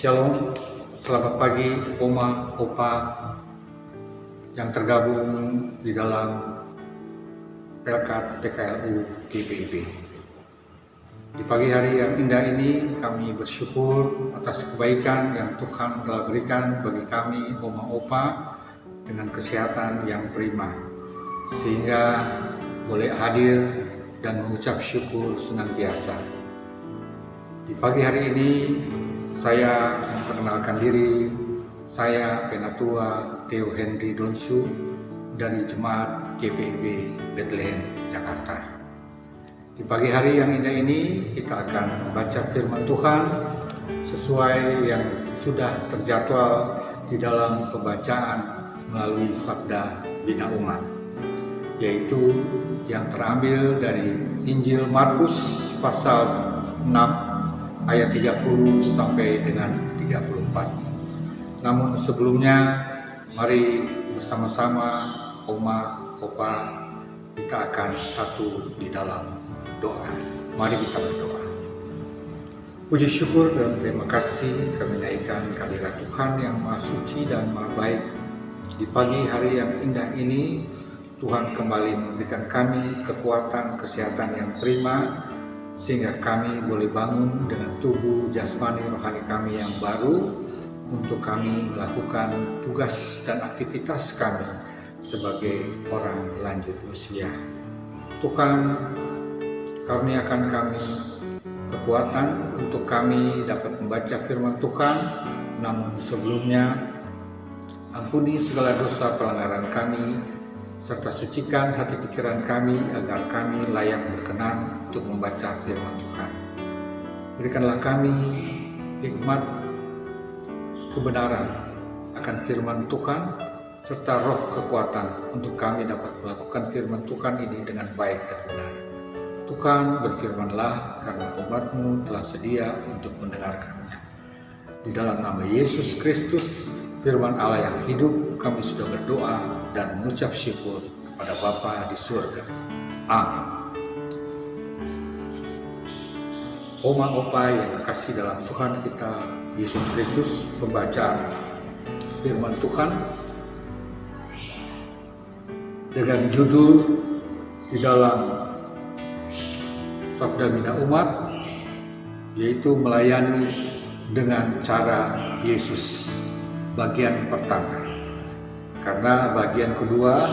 Shalom, selamat pagi Oma, Opa yang tergabung di dalam Pelkat PKLU GPIB. Di pagi hari yang indah ini kami bersyukur atas kebaikan yang Tuhan telah berikan bagi kami Oma, Opa dengan kesehatan yang prima, sehingga boleh hadir dan mengucap syukur senantiasa. Di pagi hari ini saya memperkenalkan diri, saya Penatua Theo Henry Donsu dari Jemaat GPIB Bethlehem, Jakarta. Di pagi hari yang indah ini kita akan membaca firman Tuhan sesuai yang sudah terjadwal di dalam pembacaan melalui Sabda Bina Umat, yaitu yang terambil dari Injil Markus pasal 6 ayat 30 sampai dengan 34. Namun sebelumnya, mari bersama-sama Oma, Opa, kita akan satu di dalam doa. Mari kita berdoa. Puji syukur dan terima kasih kami naikkan kehadirat Tuhan yang Maha Suci dan Maha Baik. Di pagi hari yang indah ini, Tuhan kembali memberikan kami kekuatan, kesehatan yang prima, sehingga kami boleh bangun dengan tubuh jasmani rohani kami yang baru untuk kami melakukan tugas dan aktivitas kami sebagai orang lanjut usia. Tuhan, karuniakan kami kekuatan untuk kami dapat membaca firman Tuhan, namun sebelumnya ampuni segala dosa pelanggaran kami, serta sucikan hati pikiran kami agar kami layak berkenan untuk membaca firman Tuhan. Berikanlah kami hikmat kebenaran akan firman Tuhan, serta roh kekuatan untuk kami dapat melakukan firman Tuhan ini dengan baik dan benar. Tuhan, berfirmanlah karena umat-Mu telah sedia untuk mendengarkannya. Di dalam nama Yesus Kristus, firman Allah yang hidup, kami sudah berdoa dan mengucap syukur kepada Bapa di surga. Amin. Oma, Opa yang terkasih dalam Tuhan kita Yesus Kristus, pembacaan firman Tuhan dengan judul di dalam Sabda Bina Umat, yaitu melayani dengan cara Yesus, bagian pertama. Karena bagian kedua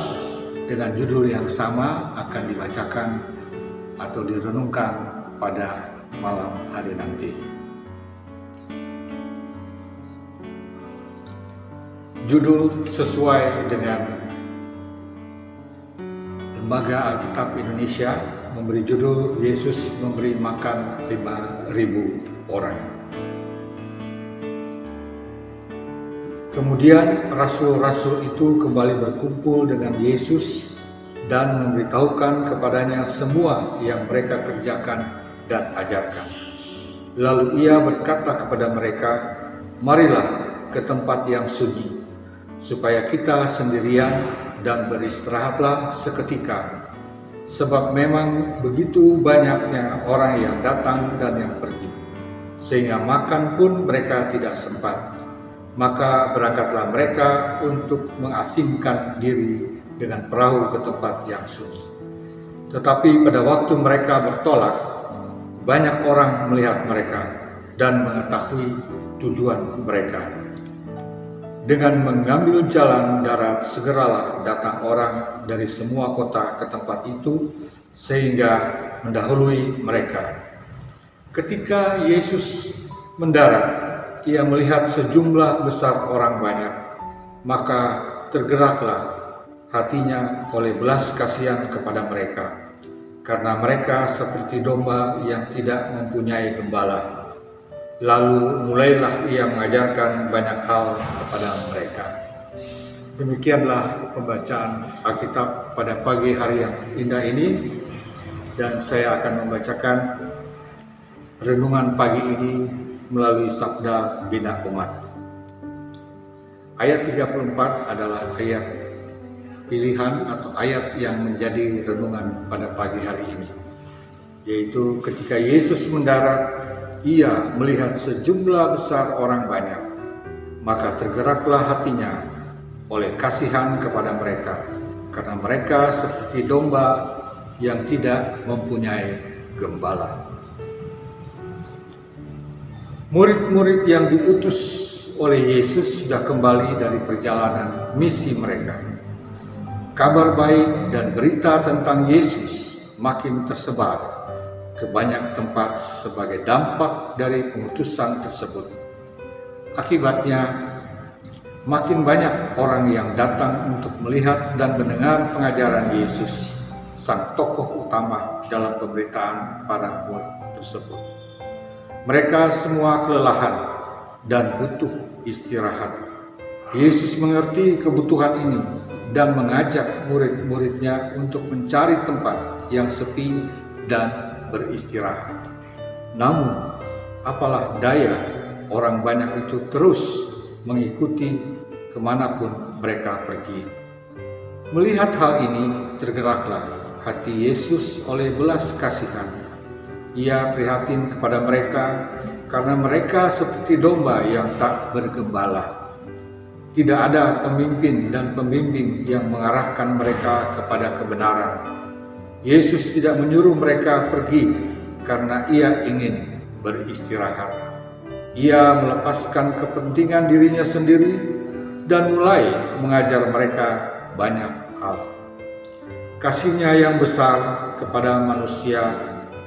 dengan judul yang sama akan dibacakan atau direnungkan pada malam hari nanti. Judul sesuai dengan Lembaga Alkitab Indonesia memberi judul Yesus memberi makan 5.000 orang. Kemudian rasul-rasul itu kembali berkumpul dengan Yesus dan memberitahukan kepadanya semua yang mereka kerjakan dan ajarkan. Lalu ia berkata kepada mereka, "Marilah ke tempat yang sunyi, supaya kita sendirian dan beristirahatlah seketika, sebab memang begitu banyaknya orang yang datang dan yang pergi, sehingga makan pun mereka tidak sempat. Maka berangkatlah mereka untuk mengasingkan diri dengan perahu ke tempat yang sunyi. Tetapi pada waktu mereka bertolak, banyak orang melihat mereka dan mengetahui tujuan mereka. Dengan mengambil jalan darat, segeralah datang orang dari semua kota ke tempat itu, sehingga mendahului mereka. Ketika Yesus mendarat, ia melihat sejumlah besar orang banyak, maka tergeraklah hatinya oleh belas kasihan kepada mereka, karena mereka seperti domba yang tidak mempunyai gembala. Lalu mulailah ia mengajarkan banyak hal kepada mereka. Demikianlah pembacaan Alkitab pada pagi hari yang indah ini, dan saya akan membacakan renungan pagi ini melalui Sabda Bina Umat. Ayat 34 adalah ayat pilihan atau ayat yang menjadi renungan pada pagi hari ini, yaitu ketika Yesus mendarat, ia melihat sejumlah besar orang banyak, maka tergeraklah hatinya oleh kasihan kepada mereka, karena mereka seperti domba yang tidak mempunyai gembala. Murid-murid yang diutus oleh Yesus sudah kembali dari perjalanan misi mereka. Kabar baik dan berita tentang Yesus makin tersebar ke banyak tempat sebagai dampak dari pengutusan tersebut. Akibatnya, makin banyak orang yang datang untuk melihat dan mendengar pengajaran Yesus, sang tokoh utama dalam pemberitaan para murid tersebut. Mereka semua kelelahan dan butuh istirahat. Yesus mengerti kebutuhan ini dan mengajak murid-muridnya untuk mencari tempat yang sepi dan beristirahat. Namun, apalah daya orang banyak itu terus mengikuti kemanapun mereka pergi. Melihat hal ini, tergeraklah hati Yesus oleh belas kasihan. Ia prihatin kepada mereka karena mereka seperti domba yang tak bergembala. Tidak ada pemimpin dan pembimbing yang mengarahkan mereka kepada kebenaran. Yesus tidak menyuruh mereka pergi karena ia ingin beristirahat. Ia melepaskan kepentingan dirinya sendiri dan mulai mengajar mereka banyak hal. Kasih-Nya yang besar kepada manusia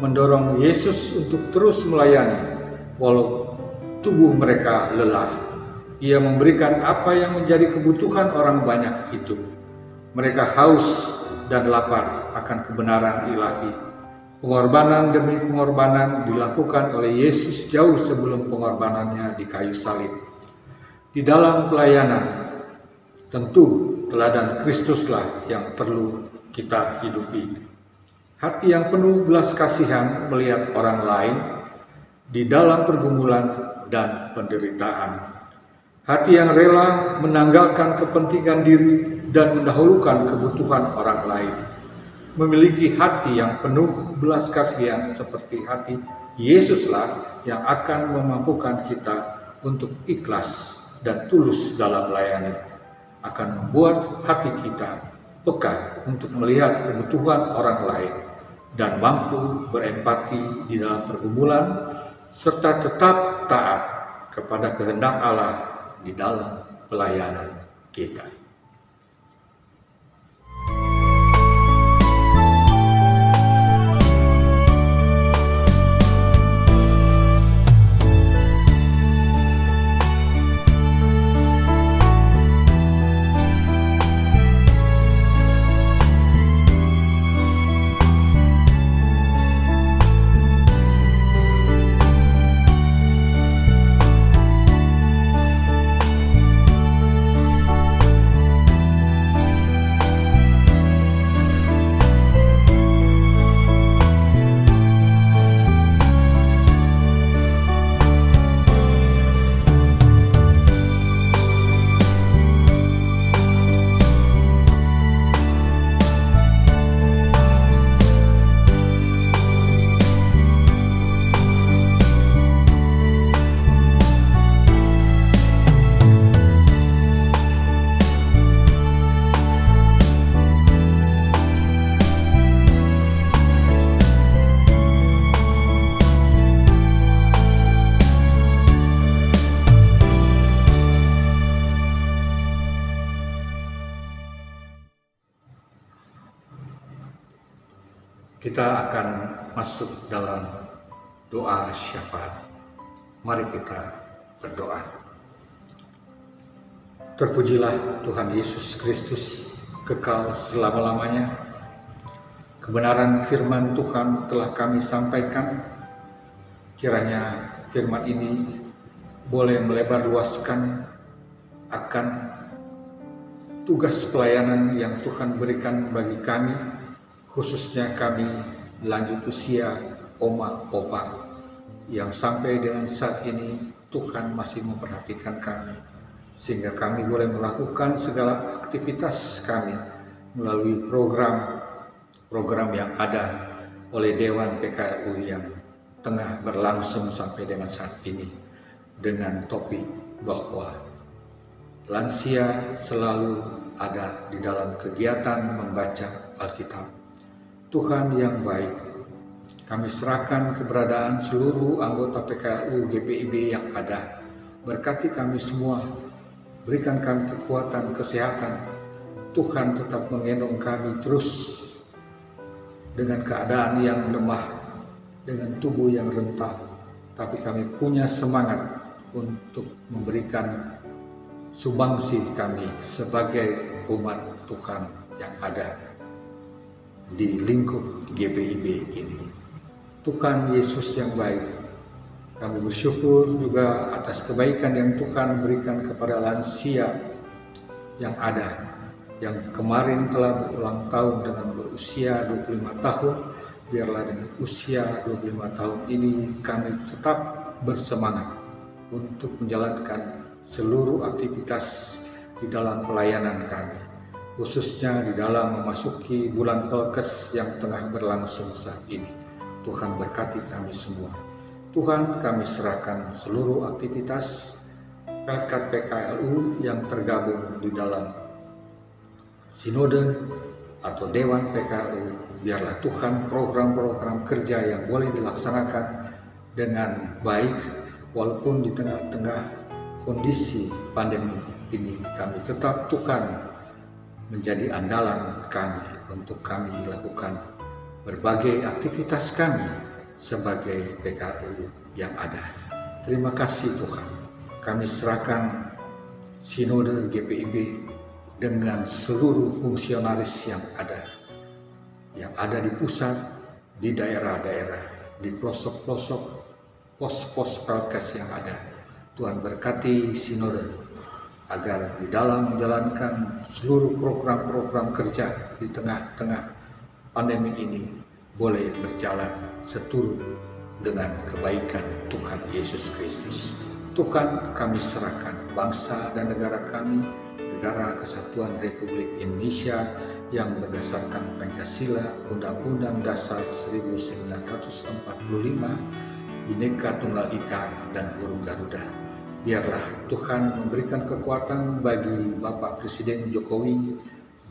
mendorong Yesus untuk terus melayani walau tubuh mereka lelah. Ia memberikan apa yang menjadi kebutuhan orang banyak itu. Mereka haus dan lapar akan kebenaran ilahi. Pengorbanan demi pengorbanan dilakukan oleh Yesus jauh sebelum pengorbanannya di kayu salib. Di dalam pelayanan, tentu teladan Kristuslah yang perlu kita hidupi. Hati yang penuh belas kasihan melihat orang lain di dalam pergumulan dan penderitaan. Hati yang rela menanggalkan kepentingan diri dan mendahulukan kebutuhan orang lain. Memiliki hati yang penuh belas kasihan seperti hati Yesuslah yang akan memampukan kita untuk ikhlas dan tulus dalam melayani. Akan membuat hati kita peka untuk melihat kebutuhan orang lain dan mampu berempati di dalam pergumulan, serta tetap taat kepada kehendak Allah di dalam pelayanan kita. Kita akan masuk dalam doa syafaat. Mari kita berdoa. Terpujilah Tuhan Yesus Kristus, kekal selama-lamanya. Kebenaran firman Tuhan telah kami sampaikan. Kiranya firman ini boleh melebar luaskan akan tugas pelayanan yang Tuhan berikan bagi kami, khususnya kami lanjut usia oma opa yang sampai dengan saat ini Tuhan masih memperhatikan kami, sehingga kami boleh melakukan segala aktivitas kami melalui program yang ada oleh Dewan PKLU yang tengah berlangsung sampai dengan saat ini dengan topik bahwa lansia selalu ada di dalam kegiatan membaca Alkitab. Tuhan yang baik, kami serahkan keberadaan seluruh anggota PKLU GPIB yang ada. Berkati kami semua, berikan kami kekuatan, kesehatan. Tuhan tetap menggendong kami terus dengan keadaan yang lemah, dengan tubuh yang rentah, tapi kami punya semangat untuk memberikan sumbangsi kami sebagai umat Tuhan yang ada di lingkup GPIB ini. Tuhan Yesus yang baik, kami bersyukur juga atas kebaikan yang Tuhan berikan kepada lansia yang ada, yang kemarin telah berulang tahun dengan berusia 25 tahun. Biarlah dengan usia 25 tahun ini kami tetap bersemangat untuk menjalankan seluruh aktivitas di dalam pelayanan kami, khususnya di dalam memasuki bulan Pelkes yang tengah berlangsung saat ini. Tuhan berkati kami semua. Tuhan, kami serahkan seluruh aktivitas Pelkat PKLU yang tergabung di dalam Sinode atau Dewan PKLU. Biarlah Tuhan program-program kerja yang boleh dilaksanakan dengan baik, walaupun di tengah-tengah kondisi pandemi ini, kami tetap Tuhan menjadi andalan kami untuk kami lakukan berbagai aktivitas kami sebagai PKLU yang ada. Terima kasih Tuhan. Kami serahkan Sinode GPIB dengan seluruh fungsionaris yang ada di pusat, di daerah-daerah, di pelosok-pelosok, pos-pos Pelkes yang ada. Tuhan berkati Sinode agar di dalam menjalankan seluruh program-program kerja di tengah-tengah pandemi ini boleh berjalan seturut dengan kebaikan Tuhan Yesus Kristus. Tuhan, kami serahkan bangsa dan negara kami, Negara Kesatuan Republik Indonesia yang berdasarkan Pancasila, Undang-Undang Dasar 1945, Bhinneka Tunggal Ika, dan Burung Garuda. Biarlah Tuhan memberikan kekuatan bagi Bapak Presiden Jokowi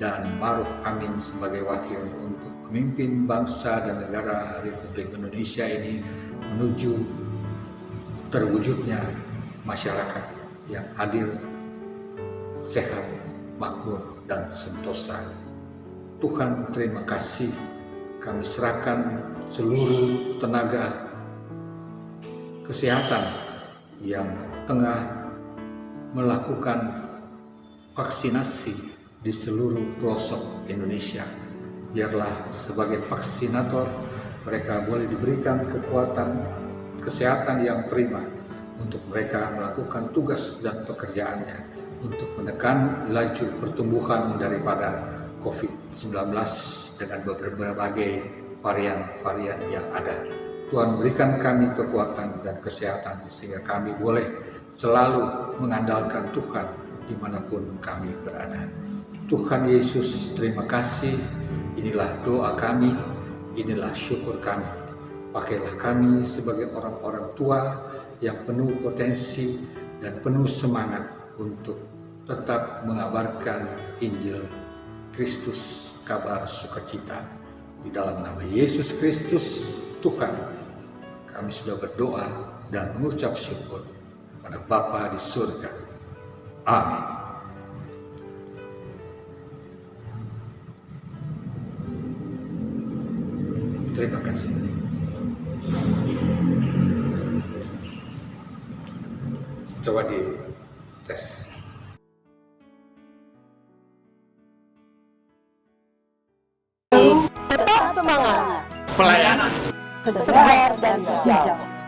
dan Ma'ruf Amin sebagai wakil untuk memimpin bangsa dan negara Republik Indonesia ini menuju terwujudnya masyarakat yang adil, sehat, makmur, dan sentosa. Tuhan, terima kasih. Kami serahkan seluruh tenaga kesehatan yang tengah melakukan vaksinasi di seluruh pelosok Indonesia. Biarlah sebagai vaksinator mereka boleh diberikan kekuatan kesehatan yang prima untuk mereka melakukan tugas dan pekerjaannya untuk menekan laju pertumbuhan daripada COVID-19 dengan berbagai varian-varian yang ada. Tuhan, berikan kami kekuatan dan kesehatan sehingga kami boleh selalu mengandalkan Tuhan dimanapun kami berada. Tuhan Yesus, terima kasih. Inilah doa kami, inilah syukur kami. Pakailah kami sebagai orang-orang tua yang penuh potensi dan penuh semangat untuk tetap mengabarkan Injil Kristus, kabar sukacita. Di dalam nama Yesus Kristus, Tuhan, kami sudah berdoa dan mengucap syukur kepada Bapa di surga. Amin. Terima kasih. Coba di tes. Tetap semangat. Pelayanan Segar dan hijau.